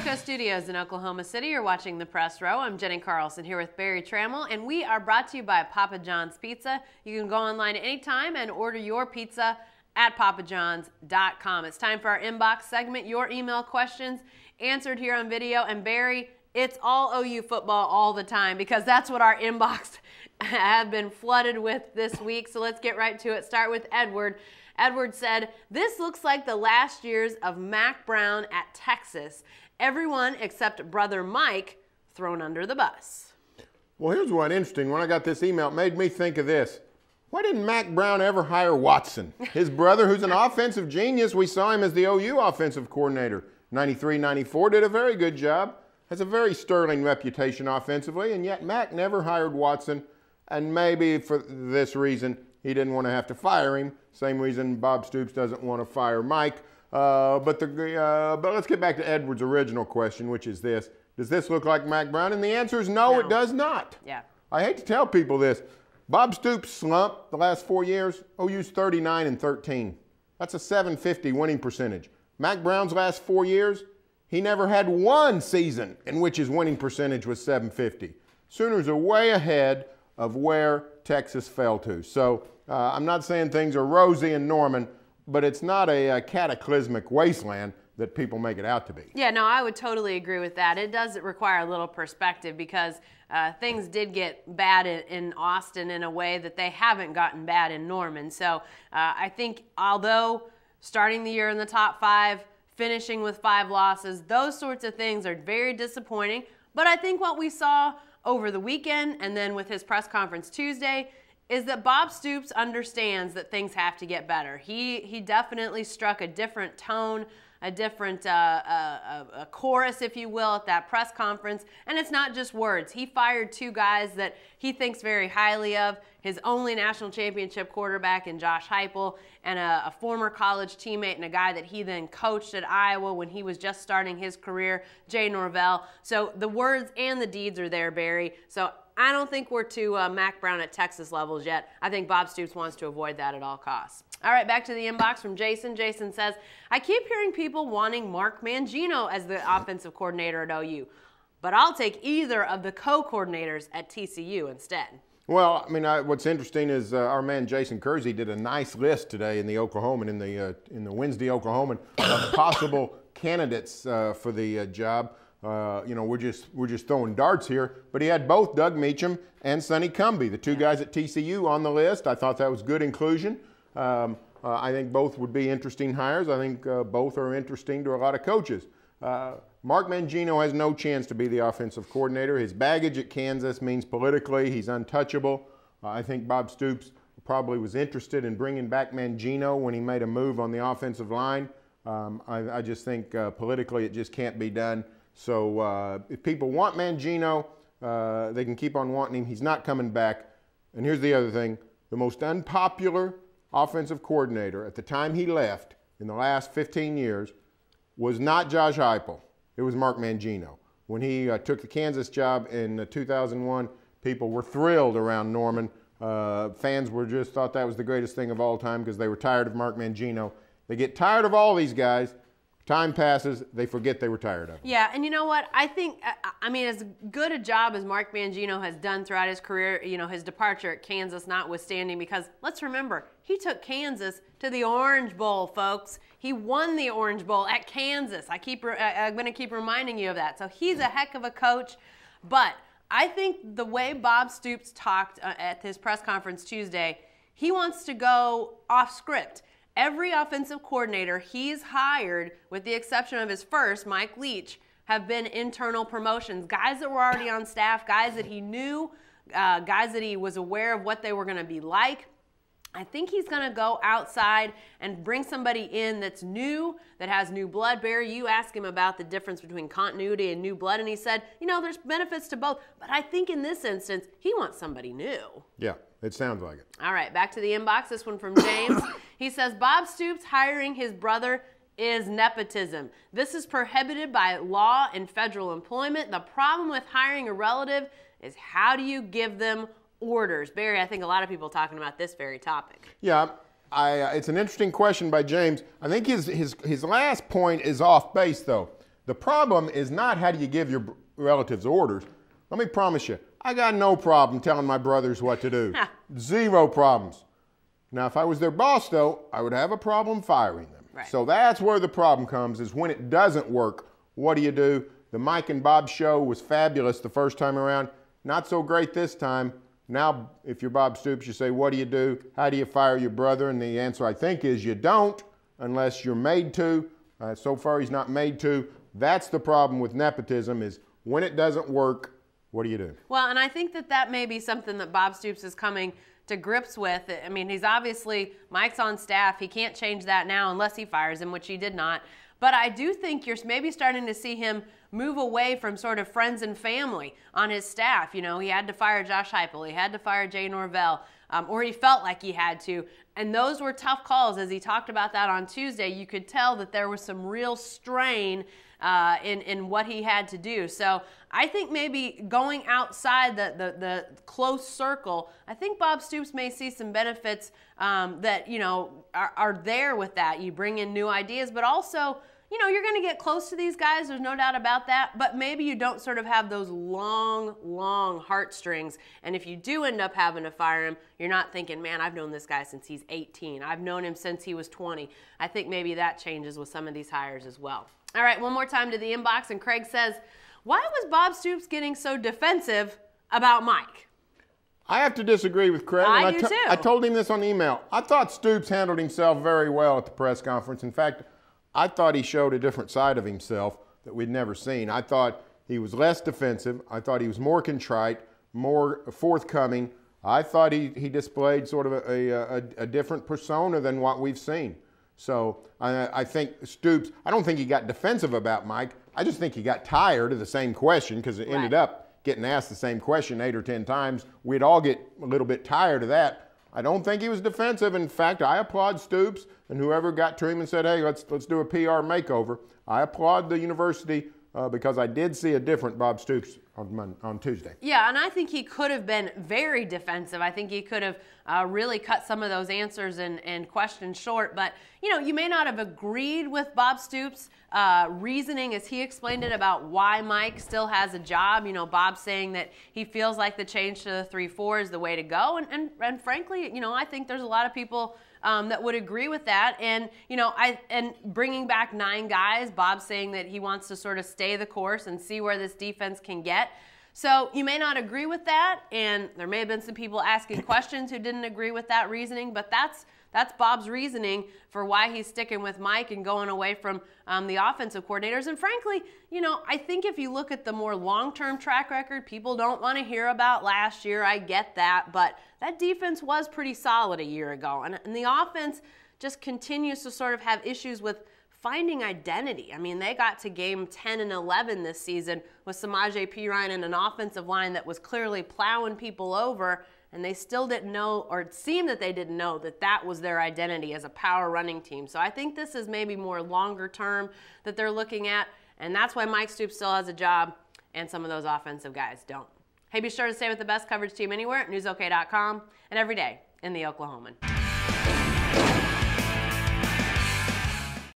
Coast Studios in Oklahoma City. You're watching The Press Row. I'm Jenny Carlson here with Barry Trammell, and we are brought to you by Papa John's Pizza. You can go online anytime and order your pizza at papajohns.com. It's time for our inbox segment. Your email questions answered here on video. And Barry, it's all OU football all the time because that's what our inbox have been flooded with this week. So let's get right to it. Start with Edward. Edward said, "This looks like the last years of Mack Brown at Texas. Everyone except brother Mike thrown under the bus." Well, here's one interesting. When I got this email, it made me think of this. Why didn't Mack Brown ever hire Watson? His brother, who's an offensive genius, we saw him as the OU offensive coordinator. 93, 94, did a very good job. Has a very sterling reputation offensively, and yet Mack never hired Watson. And maybe for this reason, he didn't want to have to fire him. Same reason Bob Stoops doesn't want to fire Mike. But let's get back to Edward's original question, which is this. Does this look like Mack Brown? And the answer is no, it does not. Yeah. I hate to tell people this. Bob Stoops' slump the last 4 years, OU's 39-13. That's a .750 winning percentage. Mack Brown's last 4 years, he never had one season in which his winning percentage was .750. Sooners are way ahead of where Texas fell to. So I'm not saying things are rosy in Norman, but it's not a cataclysmic wasteland that people make it out to be. Yeah, no, I would totally agree with that. It does require a little perspective because things did get bad in Austin in a way that they haven't gotten bad in Norman. So I think although starting the year in the top 5, finishing with 5 losses, those sorts of things are very disappointing. But I think what we saw over the weekend and then with his press conference Tuesday is that Bob Stoops understands that things have to get better. He definitely struck a different tone, a different a chorus, if you will, at that press conference. And it's not just words. He fired 2 guys that he thinks very highly of, his only national championship quarterback in Josh Heupel, and a former college teammate and a guy that he then coached at Iowa when he was just starting his career, Jay Norvell. So the words and the deeds are there, Barry. So I don't think we're to Mack Brown at Texas levels yet. I think Bob Stoops wants to avoid that at all costs. All right, back to the inbox from Jason. Jason says, "I keep hearing people wanting Mark Mangino as the offensive coordinator at OU, but I'll take either of the co-coordinators at TCU instead." Well, I mean, what's interesting is our man Jason Kersey did a nice list today in the Oklahoman, in the Wednesday Oklahoman, of possible candidates for the job. You know, we're just throwing darts here, but he had both Doug Meacham and Sonny Cumbie, the 2 guys at TCU, on the list. I thought that was good inclusion. I think both would be interesting hires. I think both are interesting to a lot of coaches. Mark Mangino has no chance to be the offensive coordinator. His baggage at Kansas means politically he's untouchable. I think Bob Stoops probably was interested in bringing back Mangino when he made a move on the offensive line. I just think politically it just can't be done. So if people want Mangino, they can keep on wanting him. He's not coming back. And here's the other thing. The most unpopular offensive coordinator at the time he left in the last 15 years was not Josh Heupel. It was Mark Mangino. When he took the Kansas job in 2001, people were thrilled around Norman. Fans just thought that was the greatest thing of all time because they were tired of Mark Mangino. They get tired of all these guys. Time passes, they forget they were tired of him. Yeah, and you know what? I think, I mean, as good a job as Mark Mangino has done throughout his career, you know, his departure at Kansas notwithstanding, because let's remember, he took Kansas to the Orange Bowl, folks. He won the Orange Bowl at Kansas. I'm going to keep reminding you of that. So he's a heck of a coach, but I think the way Bob Stoops talked at his press conference Tuesday, he wants to go off script. Every offensive coordinator he's hired, with the exception of his first, Mike Leach, have been internal promotions. Guys that were already on staff, guys that he knew, guys that he was aware of what they were going to be like. I think he's going to go outside and bring somebody in that's new, that has new blood. Barry, you asked him about the difference between continuity and new blood, and he said, you know, there's benefits to both. But I think in this instance, he wants somebody new. Yeah, it sounds like it. All right, back to the inbox. This one from James. He says, Bob Stoops hiring his brother is nepotism. This is prohibited by law and federal employment. The problem with hiring a relative is how do you give them orders? Barry, I think a lot of people are talking about this very topic. Yeah, it's an interesting question by James. I think his last point is off base, though. The problem is not how do you give your relatives orders. Let me promise you, I got no problem telling my brothers what to do. Zero problems. Now, if I was their boss, though, I would have a problem firing them. Right. So that's where the problem comes, is when it doesn't work, what do you do? The Mike and Bob show was fabulous the first time around. Not so great this time. Now, if you're Bob Stoops, you say, what do you do? How do you fire your brother? And the answer, I think, is you don't unless you're made to. So far, he's not made to. That's the problem with nepotism, is when it doesn't work, what do you do? Well, and I think that may be something that Bob Stoops is coming to grips with. I mean, he's obviously, Mike's on staff. He can't change that now unless he fires him, which he did not. But I do think you're maybe starting to see him move away from sort of friends and family on his staff. You know, he had to fire Josh Heupel. He had to fire Jay Norvell, or he felt like he had to. And those were tough calls. As he talked about that on Tuesday, you could tell that there was some real strain in what he had to do. So I think maybe going outside the close circle, I think Bob Stoops may see some benefits that, you know, are there with that. You bring in new ideas, but also, you know, you're going to get close to these guys. There's no doubt about that. But maybe you don't sort of have those long heartstrings. And if you do end up having to fire him, you're not thinking, man, I've known this guy since he's 18. I've known him since he was 20. I think maybe that changes with some of these hires as well. All right, one more time to the inbox. And Craig says, why was Bob Stoops getting so defensive about Mike? I have to disagree with Craig. I do too. I told him this on the email. I thought Stoops handled himself very well at the press conference. In fact, I thought he showed a different side of himself that we'd never seen. I thought he was less defensive. I thought he was more contrite, more forthcoming. I thought he displayed sort of a different persona than what we've seen. So I think Stoops, I don't think he got defensive about Mike. I just think he got tired of the same question, because it ended up getting asked the same question 8 or 10 times. We'd all get a little bit tired of that. I don't think he was defensive. In fact, I applaud Stoops and whoever got to him and said, hey, let's do a PR makeover. I applaud the university because I did see a different Bob Stoops on Tuesday. Yeah, and I think he could have been very defensive. I think he could have really cut some of those answers and questions short. But, you know, you may not have agreed with Bob Stoops' reasoning as he explained it about why Mike still has a job. You know, Bob saying that he feels like the change to the 3-4 is the way to go. And frankly, you know, I think there's a lot of people that would agree with that. And, you know, and bringing back 9 guys, Bob saying that he wants to sort of stay the course and see where this defense can get. So you may not agree with that, and there may have been some people asking questions who didn't agree with that reasoning, but that's Bob's reasoning for why he's sticking with Mike and going away from the offensive coordinators. And frankly, you know, I think if you look at the more long-term track record, people don't want to hear about last year. I get that, but that defense was pretty solid a year ago. And the offense just continues to sort of have issues with finding identity. I mean, they got to game 10 and 11 this season with Samaje Perine and an offensive line that was clearly plowing people over, and they still didn't know, or it seemed that they didn't know, that that was their identity as a power running team. So I think this is maybe more longer term that they're looking at, and that's why Mike Stoops still has a job and some of those offensive guys don't. Hey, be sure to stay with the best coverage team anywhere at newsok.com and every day in the Oklahoman.